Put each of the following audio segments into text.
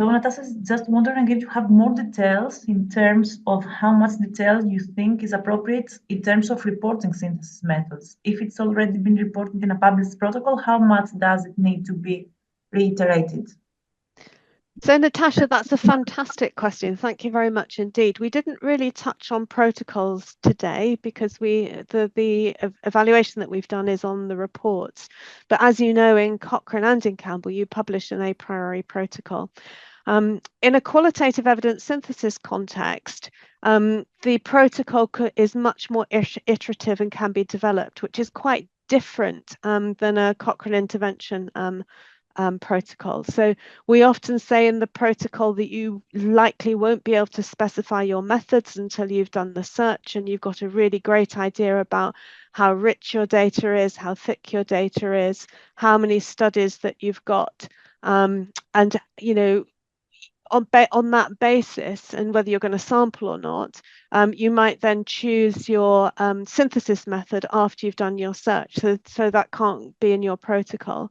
So Natasha is just wondering if you have more details in terms of how much detail you think is appropriate in terms of reporting synthesis methods. If it's already been reported in a published protocol, how much does it need to be reiterated? So Natasha, that's a fantastic question. Thank you very much indeed. We didn't really touch on protocols today because the evaluation that we've done is on the reports. But as you know, in Cochrane and in Campbell, you publish an a priori protocol. In a qualitative evidence synthesis context, the protocol is much more iterative and can be developed, which is quite different than a Cochrane intervention protocol. So we often say in the protocol that you likely won't be able to specify your methods until you've done the search and you've got a really great idea about how rich your data is, how thick your data is, how many studies that you've got, and you know, on that basis, and whether you're going to sample or not, you might then choose your synthesis method after you've done your search. So that can't be in your protocol.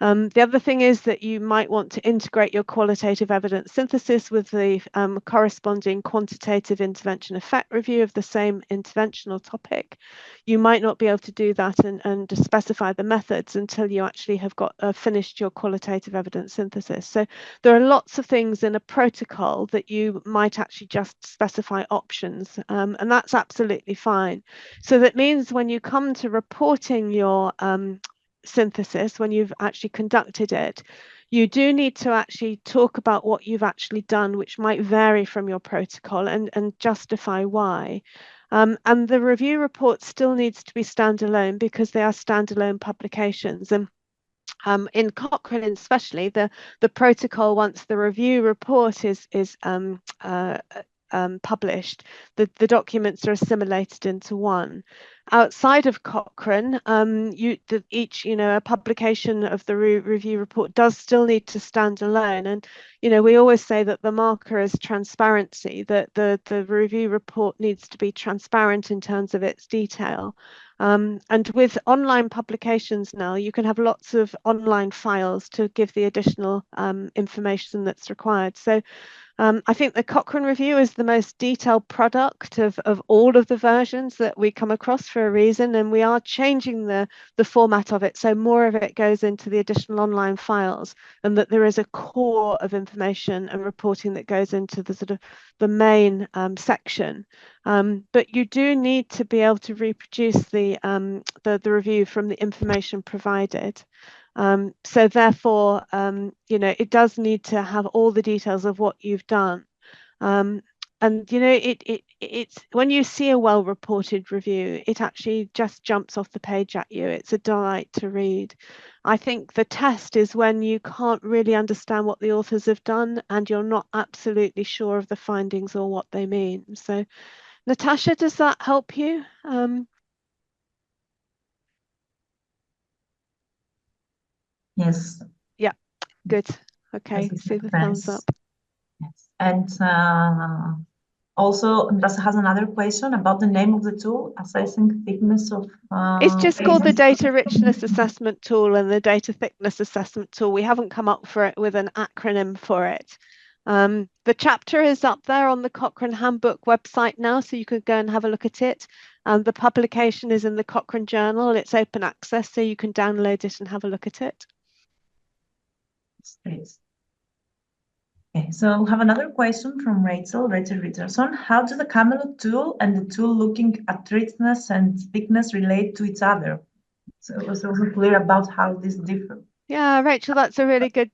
The other thing is that you might want to integrate your qualitative evidence synthesis with the corresponding quantitative intervention effect review of the same interventional topic. You might not be able to do that and specify the methods until you actually have got finished your qualitative evidence synthesis. So there are lots of things in a protocol that you might actually just specify options, and that's absolutely fine. So that means when you come to reporting your synthesis, when you've actually conducted it, you do need to actually talk about what you've actually done, which might vary from your protocol, and justify why. And the review report still needs to be standalone because they are standalone publications. And in Cochrane especially, the protocol, once the review report is published, the documents are assimilated into one. Outside of Cochrane, a publication of the review report does still need to stand alone. And we always say that the marker is transparency, that the review report needs to be transparent in terms of its detail. And with online publications now, you can have lots of online files to give the additional information that's required. So I think the Cochrane review is the most detailed product of all of the versions that we come across for a reason, and we are changing the format of it so more of it goes into the additional online files, and that there is a core of information and reporting that goes into the sort of the main section. But you do need to be able to reproduce the review from the information provided. So therefore, it does need to have all the details of what you've done. And it's when you see a well-reported review, it actually just jumps off the page at you. It's a delight to read. I think the test is when you can't really understand what the authors have done and you're not absolutely sure of the findings or what they mean. So, Natasha, does that help you? Yes. Yeah, good. Okay, see the thumbs up. Yes. And also, Natasha has another question about the name of the tool, assessing thickness of it's just called the data. data richness assessment tool and the data thickness assessment tool. We haven't come up for it with an acronym for it. The chapter is up there on the Cochrane Handbook website now, so you can go and have a look at it. The publication is in the Cochrane Journal. It's open access, so you can download it and have a look at it. Great. Okay, so we have another question from Rachel Richardson. How do the Camelot tool and the tool looking at richness and thickness relate to each other? So it was also clear about how this differ. Yeah, Rachel, that's a really good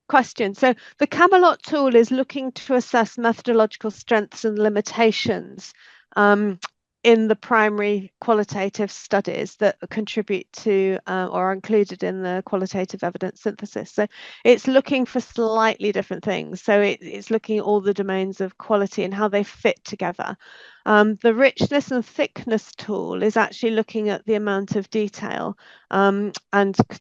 question. So the Camelot tool is looking to assess methodological strengths and limitations in the primary qualitative studies that contribute to or are included in the qualitative evidence synthesis. So it's looking for slightly different things. So it's looking at all the domains of quality and how they fit together. The richness and thickness tool is actually looking at the amount of detail and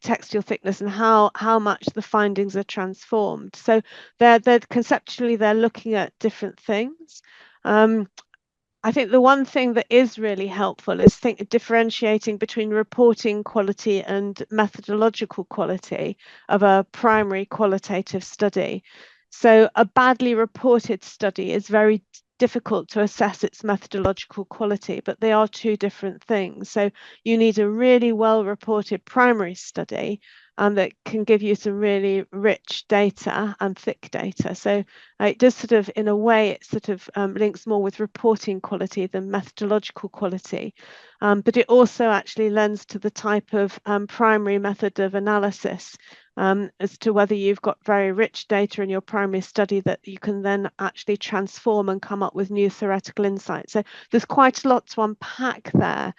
textual thickness and how much the findings are transformed. So they're conceptually they're looking at different things. I think the one thing that is really helpful is differentiating between reporting quality and methodological quality of a primary qualitative study. So a badly reported study is very difficult to assess its methodological quality, but they are two different things. So you need a really well reported primary study that can give you some really rich data and thick data. So it does sort of, in a way, it sort of links more with reporting quality than methodological quality. But it also actually lends to the type of primary method of analysis as to whether you've got very rich data in your primary study that you can then actually transform and come up with new theoretical insights. So there's quite a lot to unpack there.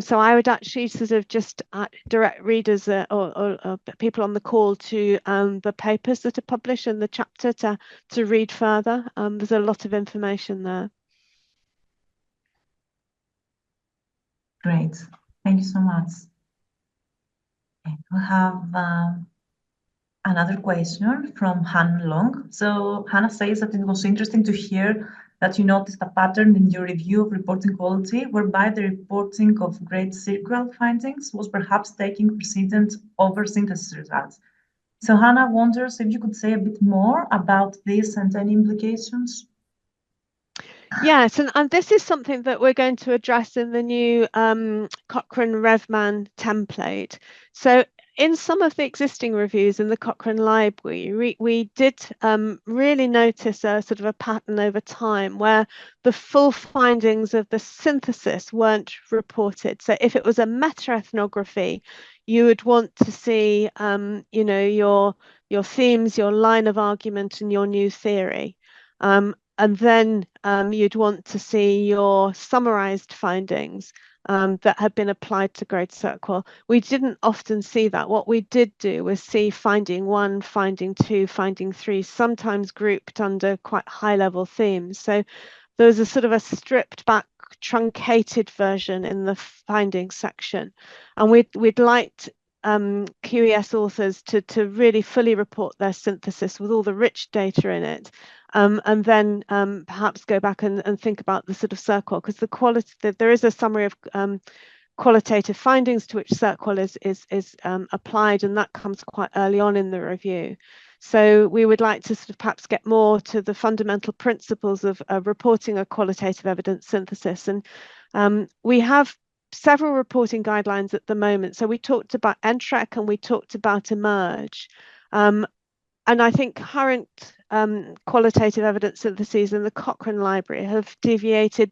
So I would actually sort of just direct readers or people on the call to the papers that are published in the chapter to read further. There's a lot of information there. Great. Thank you so much. Okay, we have another question from Hannah Long. So Hannah says that it was interesting to hear that you noticed a pattern in your review of reporting quality, whereby the reporting of great circular findings was perhaps taking precedence over synthesis results. So Hannah wonders if you could say a bit more about this and any implications. Yes, and this is something that we're going to address in the new Cochrane RevMan template. So in some of the existing reviews in the Cochrane library, we did really notice a sort of a pattern over time where the full findings of the synthesis weren't reported. So if it was a meta-ethnography, you would want to see, you know, your themes, your line of argument, and your new theory. And then you'd want to see your summarized findings that have been applied to grade circle. We didn't often see that. What we did do was see finding 1, finding 2, finding 3, sometimes grouped under quite high level themes. So there was a sort of a stripped back, truncated version in the findings section. And we'd liked QES authors to really fully report their synthesis with all the rich data in it. And then perhaps go back and think about the sort of circle, because the quality, there is a summary of qualitative findings to which circle is applied, and that comes quite early on in the review. So we would like to sort of perhaps get more to the fundamental principles of reporting a qualitative evidence synthesis. And we have several reporting guidelines at the moment. So we talked about NTREC and we talked about emerge. And I think current qualitative evidence syntheses in the Cochrane Library have deviated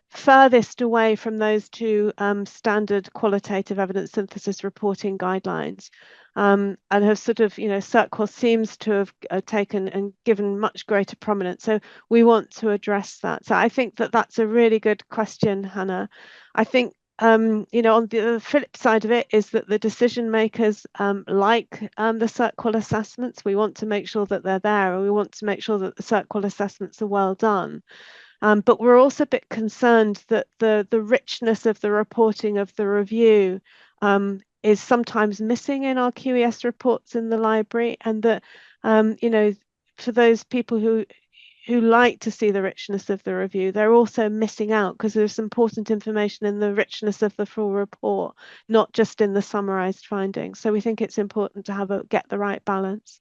furthest away from those two standard qualitative evidence synthesis reporting guidelines, and have sort of, you know, CERQUAL seems to have taken and given much greater prominence. So we want to address that. So I think that that's a really good question, Hannah. I think you know, on the flip side of it is that the decision makers like the CERQUAL assessments. We want to make sure that they're there, and we want to make sure that the CERQUAL assessments are well done. But we're also a bit concerned that the richness of the reporting of the review is sometimes missing in our QES reports in the library, and that you know, for those people who like to see the richness of the review, they're also missing out because there's important information in the richness of the full report, not just in the summarized findings. So we think it's important to get the right balance.